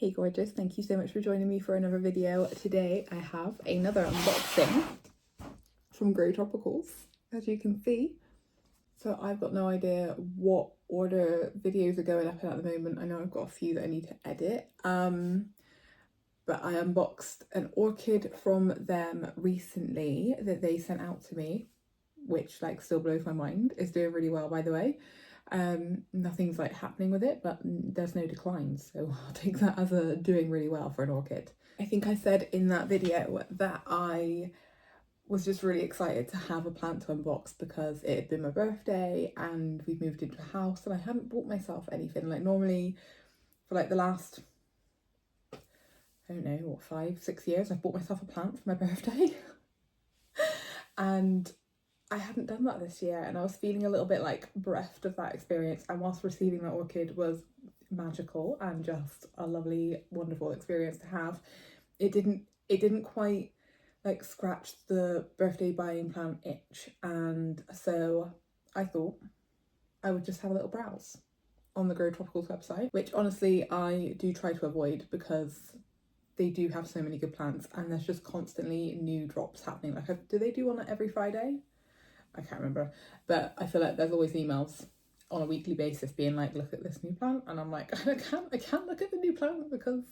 Hey gorgeous, thank you so much for joining me for another video. Today I have another unboxing from Grey Tropicals, as you can see. So I've got no idea what order videos are going up in at the moment. I know I've got a few that I need to edit. But I unboxed an orchid from them recently that they sent out to me, which like still blows my mind. It's doing really well, by the way. Nothing's like happening with it, but there's no declines, so I'll take that as a doing really well for an orchid. I think I said in that video that I was just really excited to have a plant to unbox because it had been my birthday and we've moved into a house and I hadn't bought myself anything. Like normally for like the last, I don't know, what, 5-6 years, I've bought myself a plant for my birthday. And I hadn't done that this year and I was feeling a little bit like bereft of that experience, and whilst receiving that orchid was magical and just a lovely, wonderful experience to have, it didn't quite like scratch the birthday buying plant itch, and so I thought I would just have a little browse on the Grey Tropicals website, which honestly I do try to avoid because they do have so many good plants and there's just constantly new drops happening. Like, do they do one every Friday? I can't remember, but I feel like there's always emails on a weekly basis being like, look at this new plant, and I'm like, I can't look at the new plant because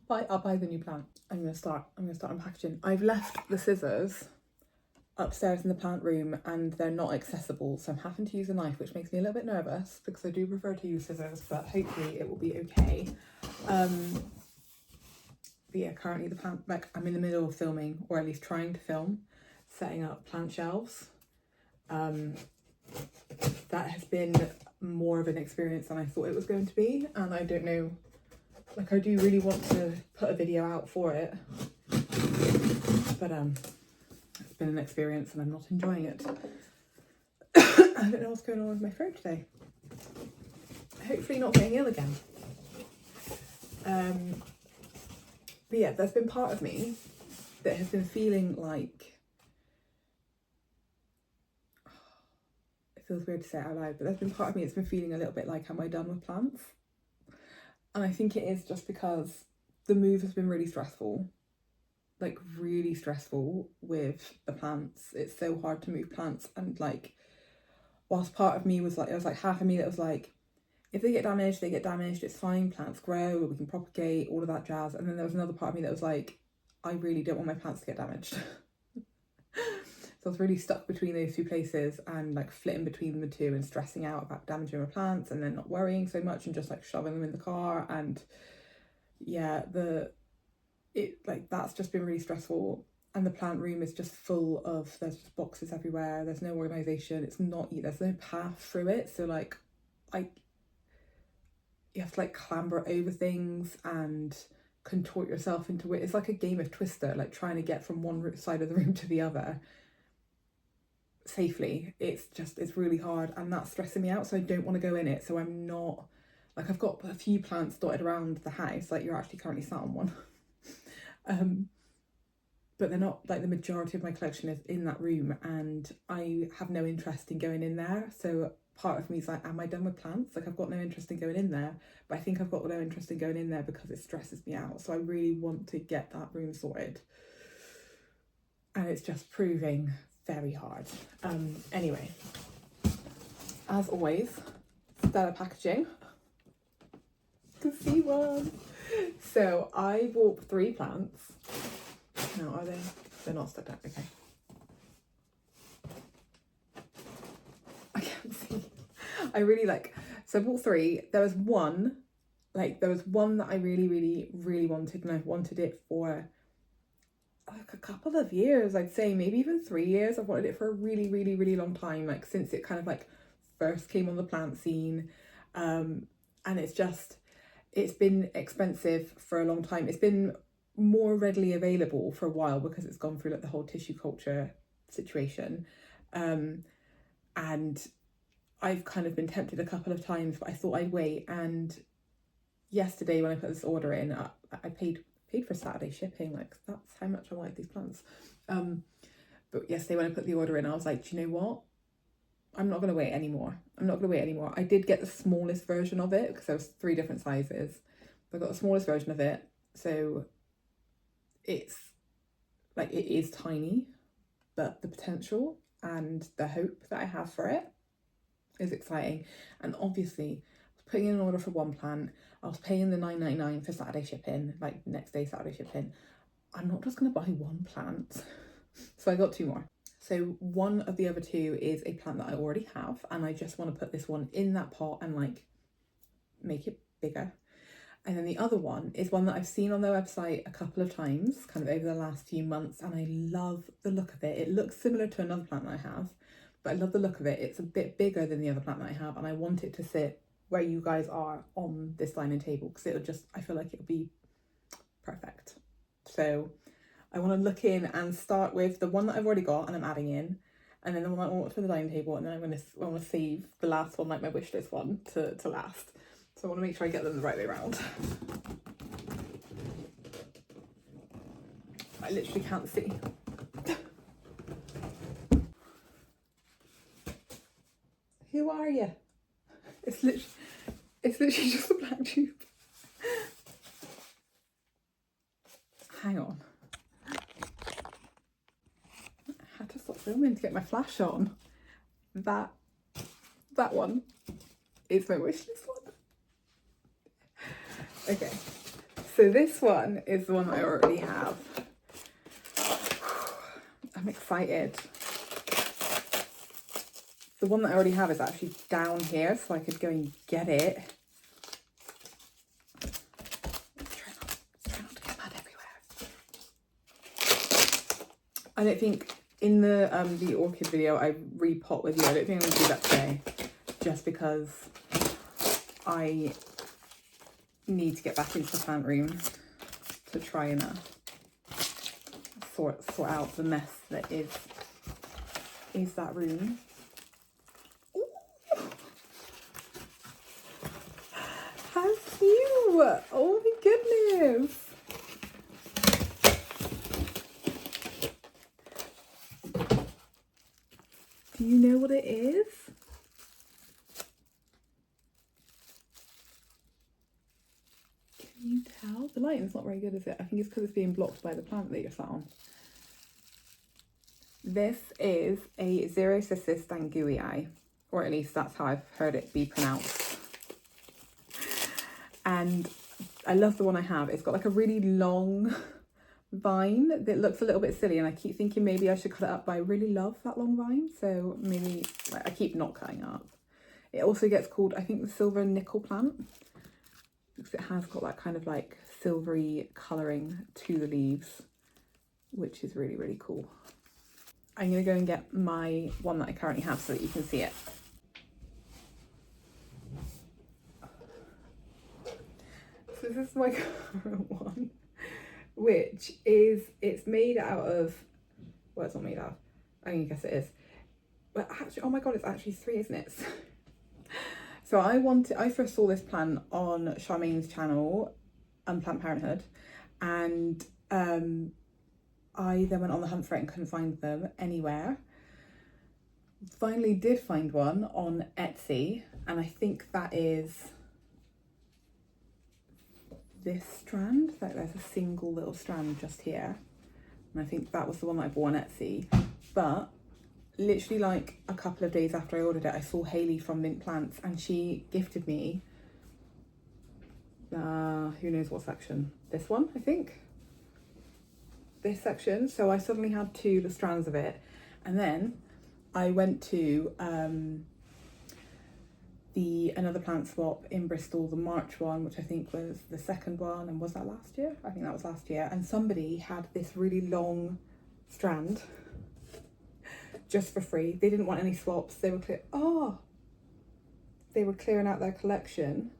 I'll buy the new plant. I'm gonna start unpackaging. I've left the scissors upstairs in the plant room and they're not accessible, so I'm having to use a knife, which makes me a little bit nervous because I do prefer to use scissors, but hopefully it will be okay. But yeah, currently the plant, like I'm in the middle of filming, or at least trying to film, setting up plant shelves. That has been more of an experience than I thought it was going to be, and I don't know, like I do really want to put a video out for it, but it's been an experience and I'm not enjoying it. I don't know what's going on with my throat today. Hopefully not getting ill again. But yeah, there's been part of me that has been feeling like, it feels weird to say it out loud, but there's been part of me that's been feeling a little bit like, am I done with plants? And I think it is just because the move has been really stressful, like really stressful with the plants. It's so hard to move plants, and like, whilst part of me was like, it was like half of me that was like, if they get damaged, they get damaged, it's fine, plants grow, we can propagate, all of that jazz. And then there was another part of me that was like, I really don't want my plants to get damaged. So I was really stuck between those two places and like flitting between the two and stressing out about damaging my plants and then not worrying so much and just like shoving them in the car. And yeah, that's just been really stressful. And the plant room is just full of, there's just boxes everywhere, there's no organisation, there's no path through it. So like you have to like clamber over things and contort yourself into it. It's like a game of Twister, like trying to get from one side of the room to the other safely. It's really hard, and that's stressing me out, so I don't want to go in it. So I'm not, like, I've got a few plants dotted around the house, like you're actually currently sat on one. But they're not, like, the majority of my collection is in that room and I have no interest in going in there. So part of me is like, am I done with plants? Like, I've got no interest in going in there, but I think I've got no interest in going in there because it stresses me out. So I really want to get that room sorted, and it's just proving very hard. Anyway, as always, stellar packaging. You can see one. So I bought 3 plants. No, are they? They're not stuck down. Okay. I can't see. I really like. So I bought 3. There was one that I really, really, really wanted, and I've wanted it for like a couple of years, I'd say maybe even 3 years. I've wanted it for a really, really, really long time, like since it kind of like first came on the plant scene. And it's been expensive for a long time. It's been more readily available for a while because it's gone through like the whole tissue culture situation. And I've kind of been tempted a couple of times, but I thought I'd wait. And yesterday when I put this order in, I paid for Saturday shipping. Like, that's how much I like these plants. But yesterday when I put the order in, I was like, do you know what? I'm not going to wait anymore. I did get the smallest version of it because there was 3 different sizes. I got the smallest version of it, so it's like, it is tiny, but the potential and the hope that I have for it is exciting. And obviously I was putting in an order for one plant, I was paying the £9.99 for Saturday shipping, like next day Saturday shipping. I'm not just going to buy one plant. So I got two more. So one of the other two is a plant that I already have, and I just want to put this one in that pot and like make it bigger. And then the other one is one that I've seen on their website a couple of times, kind of over the last few months, and I love the look of it. It looks similar to another plant that I have, but I love the look of it. It's a bit bigger than the other plant that I have, and I want it to sit where you guys are on this dining table, because it'll just, I feel like it'll be perfect. So I want to look in and start with the one that I've already got and I'm adding in, and then the one I want for the dining table, and then I'm going to save the last one, like my wish list one, to last. So I want to make sure I get them the right way around. I literally can't see. Who are you? It's literally just a black tube. Hang on. I had to stop filming to get my flash on. That one is my wish list one. Okay, so this one is the one that I already have. I'm excited. The one that I already have is actually down here, so I could go and get it. Try not to get mud everywhere. I don't think in the orchid video I repot with you. I don't think I'm gonna do that today, just because I need to get back into the plant room to try and sort out the mess that is that room. Ooh. How cute! Oh my goodness! Do you know what it is? Can you tell? The lighting's not very good, is it? I think it's because it's being blocked by the plant that you're sat on. This is a Xerocystis danguii, or at least that's how I've heard it be pronounced. And I love the one I have. It's got like a really long vine that looks a little bit silly, and I keep thinking maybe I should cut it up, but I really love that long vine, so maybe I keep not cutting it up. It also gets called, I think, the silver nickel plant, because it has got that kind of like silvery colouring to the leaves, which is really, really cool. I'm going to go and get my one that I currently have so that you can see it. So this is my current one, which is, it's made out of, well, it's not made out of, I can guess it is. But actually, oh my god, it's actually three, isn't it? So I first saw this plant on Charmaine's channel, Plant Parenthood, and I then went on the hunt for it and couldn't find them anywhere. Finally did find one on Etsy, and I think that is this strand. Like, there's a single little strand just here, and I think that was the one that I bought on Etsy. But literally like a couple of days after I ordered it, I saw Hayley from Mint Plants, and she gifted me who knows what section, this one, I think, this section. So I suddenly had the strands of it, and then I went to another plant swap in Bristol, the March one, which I think was the second one, and was that last year? I think that was last year. And somebody had this really long strand just for free. They didn't want any swaps. They were they were clearing out their collection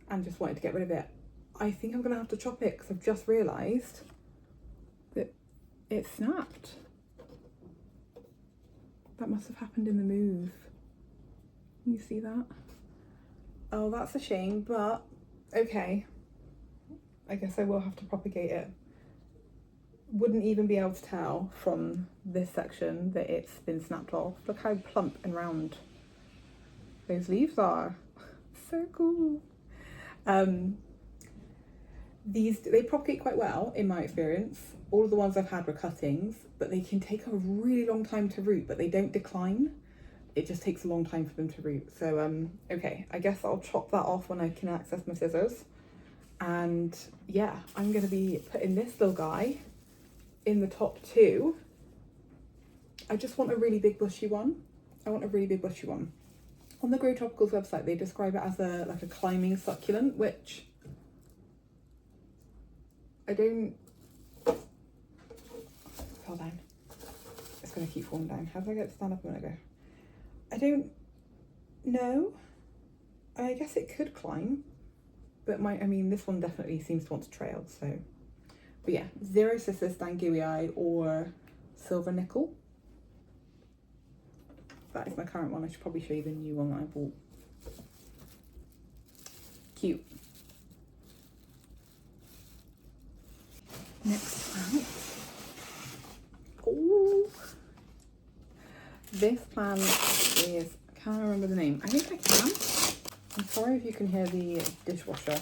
and just wanted to get rid of it. I think I'm gonna have to chop it, because I've just realised that it snapped. That must have happened in the move. Can you see that? Oh, that's a shame, but okay. I guess I will have to propagate it. Wouldn't even be able to tell from this section that it's been snapped off. Look how plump and round those leaves are. So cool. they propagate quite well in my experience. All of the ones I've had were cuttings, but they can take a really long time to root, but they don't decline. It just takes a long time for them to root. So okay, I guess I'll chop that off when I can access my scissors. And yeah, I'm gonna be putting this little guy in the top two. I just want a really big bushy one. On the Grow Tropicals website, they describe it as a climbing succulent, which I don't. Fall down. It's gonna keep falling down. How did I get to stand up a minute ago? I don't know. I guess it could climb, but this one definitely seems to want to trail. So, but yeah, Xerocissus Dangui or Silver Nickel. That is my current one. I should probably show you the new one that I bought. Cute. Next plant. Oh, this plant is, I can't remember the name. I think I can. I'm sorry if you can hear the dishwasher.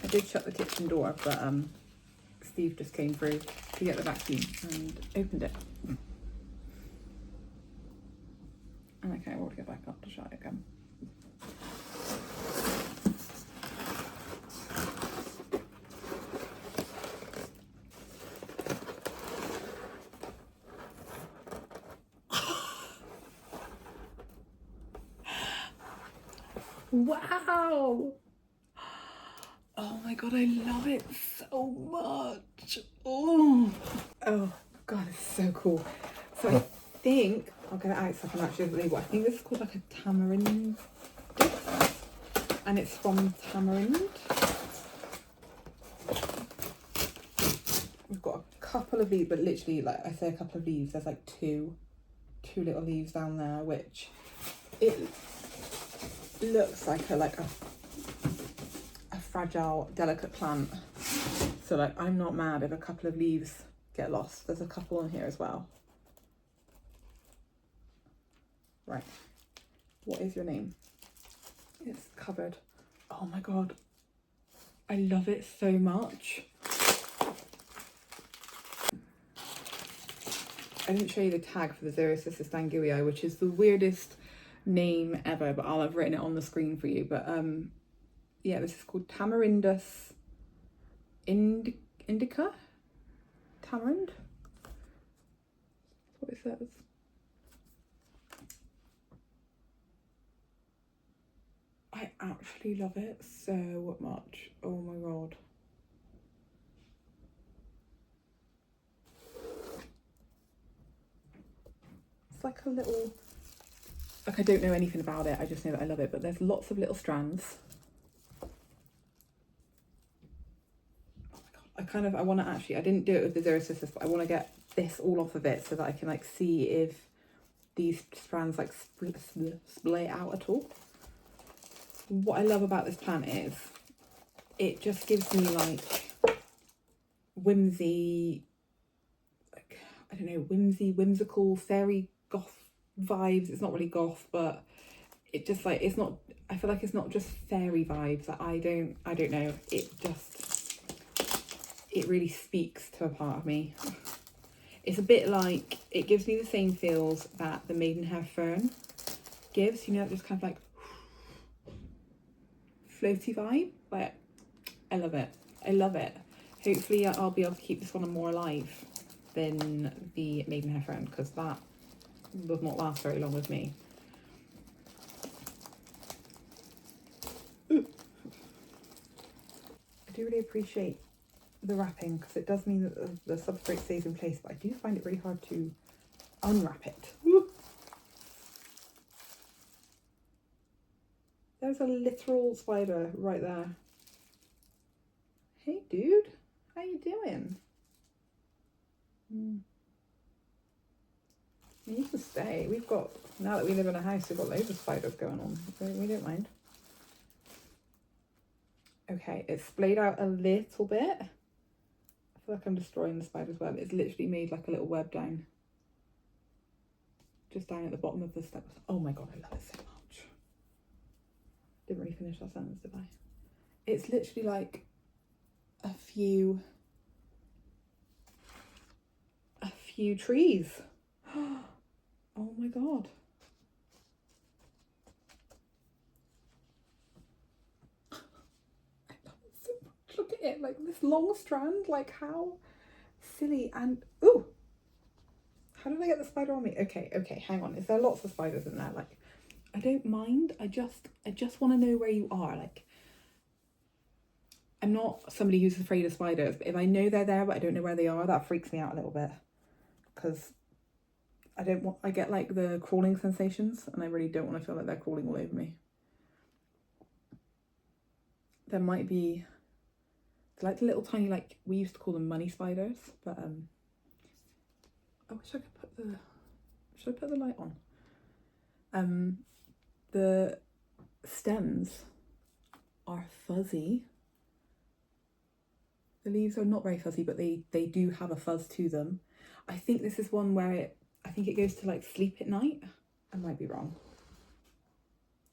I did shut the kitchen door, but Steve just came through to get the vacuum and opened it. And okay, I will get back up to shut it again. Wow! Oh my god, I love it so much. Oh god, it's so cool. So I think I'll get it out so I can actually label. I think this is called like a tamarind, and it's from Tamarind. We've got a couple of leaves, but literally, like I say, a couple of leaves. There's like two little leaves down there, which it looks like a fragile, delicate plant. So like, I'm not mad if a couple of leaves get lost. There's a couple on here as well. Right, what is your name? It's covered. Oh my god, I love it so much. I didn't show you the tag for the Xerocissus Dangui, which is the weirdest name ever, but I'll have written it on the screen for you. But yeah, this is called Tamarindus indica. Tamarind. That's what it says. I actually love it so much. Oh my god. It's like a little, like I don't know anything about it, I just know that I love it, but there's lots of little strands. Oh my god, I want to actually, I didn't do it with the Xerocissus, but I want to get this all off of it so that I can like see if these strands like split out at all. What I love about this plant is it just gives me like whimsy, like, I don't know, whimsical, fairy goth vibes. It's not really goth, but it just like, it's not, I feel like it's not just fairy vibes. That I don't know, it really speaks to a part of me. It's a bit like, it gives me the same feels that the maidenhair fern gives, you know, just kind of like floaty vibe. Like, I love it. I love it. Hopefully I'll be able to keep this one more alive than the maidenhair fern, because that does not last very long with me. Ooh. I do really appreciate the wrapping, because it does mean that the substrate stays in place, but I do find it really hard to unwrap it. Ooh. There's a literal spider right there. Hey dude, how you doing? You can stay. We've got, now that we live in a house, we've got loads of spiders going on. We don't mind. Okay, it's splayed out a little bit. I feel like I'm destroying the spider's web. It's literally made like a little web down. Just down at the bottom of the steps. Oh my god, I love it so much. Didn't really finish that sentence, did I? It's literally like a few trees. Oh my god. I love it so much. Look at it, like this long strand, like how silly. And ooh, how did I get the spider on me? Okay, hang on. Is there lots of spiders in there? Like, I don't mind. I just want to know where you are. Like, I'm not somebody who's afraid of spiders, but if I know they're there but I don't know where they are, that freaks me out a little bit, because I get like the crawling sensations, and I really don't want to feel like they're crawling all over me. There might be, they're like the little tiny, like, we used to call them money spiders, but I wish I could put the, should I put the light on? The stems are fuzzy. The leaves are not very fuzzy, but they do have a fuzz to them. I think this is one where I think it goes to like sleep at night. I might be wrong.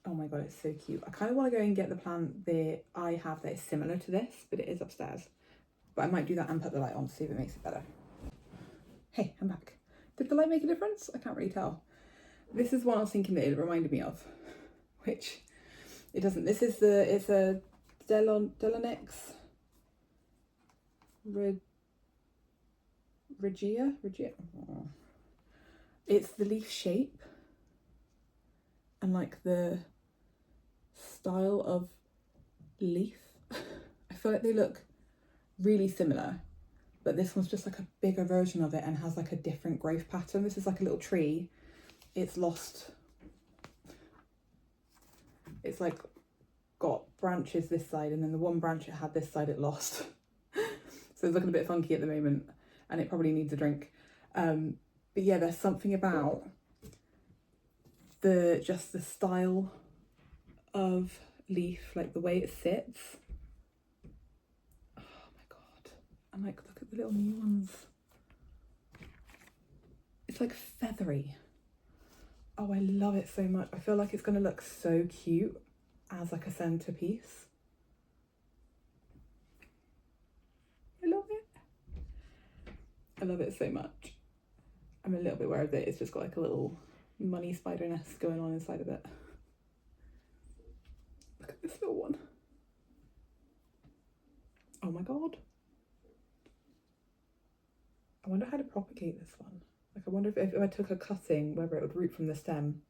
Oh my god, it's so cute. I kind of want to go and get the plant that I have that is similar to this, but it is upstairs. But I might do that and put the light on to see if it makes it better. Hey, I'm back. Did the light make a difference? I can't really tell. This is one I was thinking that it reminded me of, which it doesn't. This is it's a Delonix Regia. Oh. It's the leaf shape and like the style of leaf. I feel like they look really similar, but this one's just like a bigger version of it and has like a different growth pattern. This is like a little tree. It's lost. It's like got branches this side, and then the one branch it had this side it lost. So it's looking a bit funky at the moment, and it probably needs a drink. But yeah, there's something about just the style of leaf, like the way it sits. Oh my god. And like, look at the little new ones. It's like feathery. Oh, I love it so much. I feel like it's going to look so cute as like a centerpiece. I love it. I love it so much. I'm a little bit worried that it's just got like a little money spider nest going on inside of it. Look at this little one. Oh my god. I wonder how to propagate this one. Like, I wonder if I took a cutting, whether it would root from the stem.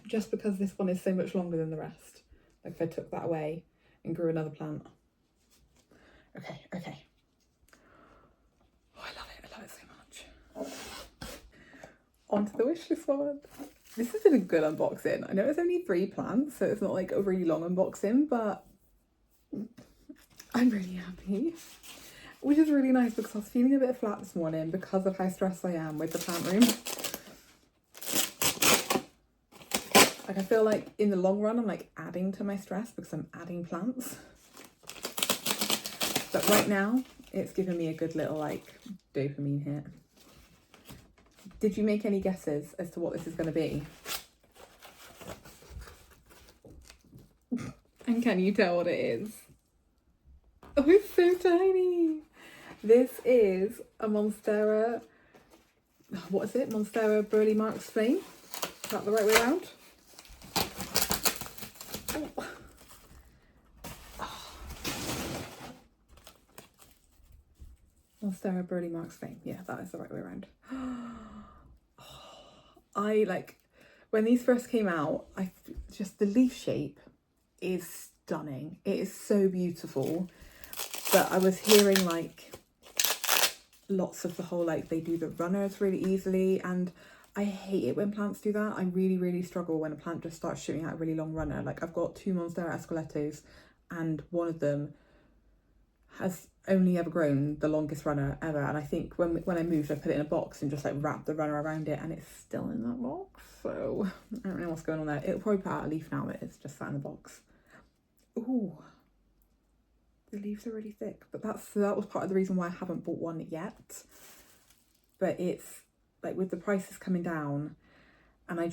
Just because this one is so much longer than the rest. Like, if I took that away and grew another plant. Okay. Oh, I love it so much. On to the wishlist one. This has been a good unboxing. I know it's only 3 plants, so it's not like a really long unboxing, but I'm really happy. Which is really nice because I was feeling a bit flat this morning because of how stressed I am with the plant room. Like, I feel like in the long run I'm like adding to my stress because I'm adding plants. But right now it's given me a good little like dopamine hit. Did you make any guesses as to what this is going to be? And can you tell what it is? Oh, it's so tiny. This is a Monstera, what is it? Monstera Burley Marks Flame. Is that the right way around? Oh. Monstera Burley Marks Flame. Yeah, that is the right way around. I like, when these first came out, just the leaf shape is stunning. It is so beautiful. But I was hearing like lots of the whole, like, they do the runners really easily, and I hate it when plants do that. I really struggle when a plant just starts shooting out a really long runner. Like, I've got 2 Monstera Esqueletos and one of them has only ever grown the longest runner ever, and I think when I moved I put it in a box and just like wrapped the runner around it, and it's still in that box, so I don't know what's going on there. It'll probably put out a leaf now, but it's just sat in the box. Ooh, the leaves are really thick, but that was part of the reason why I haven't bought one yet. But it's like, with the prices coming down, and I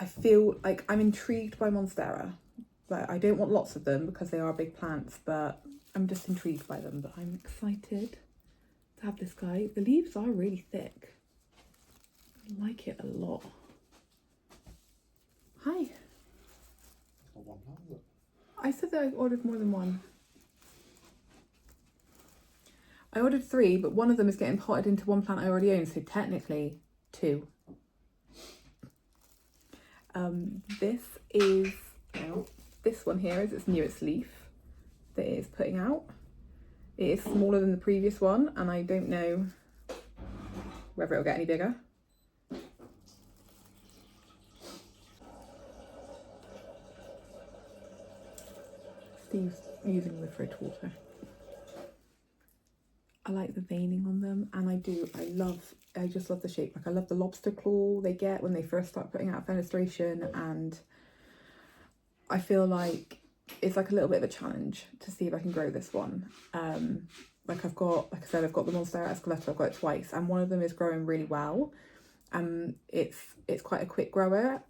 feel like I'm intrigued by Monstera. Like, I don't want lots of them because they are big plants, but I'm just intrigued by them. But I'm excited to have this guy. The leaves are really thick. I like it a lot. Hi. I said that I ordered more than one. I ordered 3, but one of them is getting potted into one plant I already own, so technically 2. This is, well, this one here is its newest leaf that it is putting out. It is smaller than the previous one, and I don't know whether it'll get any bigger. Steve's using the fridge water. I like the veining on them, and I just love the shape. Like, I love the lobster claw they get when they first start putting out fenestration, and I feel like it's like a little bit of a challenge to see if I can grow this one. Like I said, I've got the Monstera Esqueleto, I've got it twice, and one of them is growing really well. It's quite a quick grower.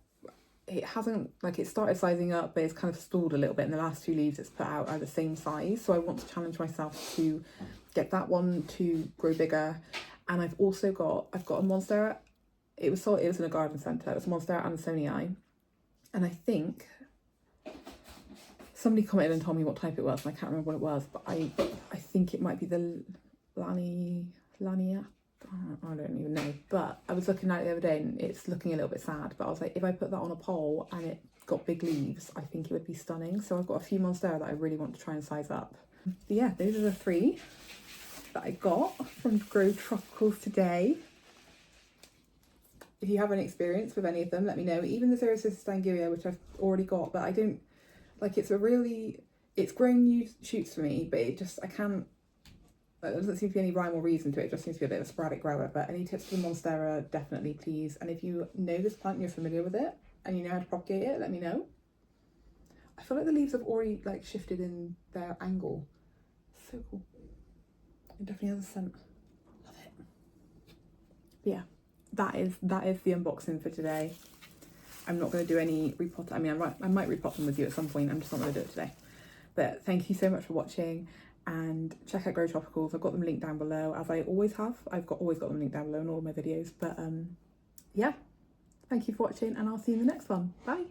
It hasn't, like, it started sizing up, but it's kind of stalled a little bit, and the last 2 leaves it's put out are the same size. So I want to challenge myself to get that one to grow bigger. And I've got a Monstera. It was in a garden centre. It was a Monstera Andersonii, and I think somebody commented and told me what type it was, and I can't remember what it was, but I think it might be the Lania. I don't even know, but I was looking at it the other day and it's looking a little bit sad, but I was like, if I put that on a pole and it got big leaves, I think it would be stunning. So I've got a few Monstera that I really want to try and size up. But yeah, those are the 3 that I got from Grow Tropicals today. If you have any experience with any of them, let me know. Even the Xerosis Stanguria, which I've already got, but I don't, like, it's grown new shoots for me, but there doesn't seem to be any rhyme or reason to it. It just seems to be a bit of a sporadic grower. But any tips for the Monstera, definitely, please. And if you know this plant and you're familiar with it and you know how to propagate it, let me know. I feel like the leaves have already, like, shifted in their angle. So cool. It definitely has a scent. Love it. But yeah, that is the unboxing for today. I'm not going to do any repot. I mean, I might repot them with you at some point. I'm just not going to do it today. But thank you so much for watching. And check out Grow Tropicals. I've got them linked down below, as I always have. I've always got them linked down below in all of my videos. But yeah, thank you for watching, and I'll see you in the next one. Bye.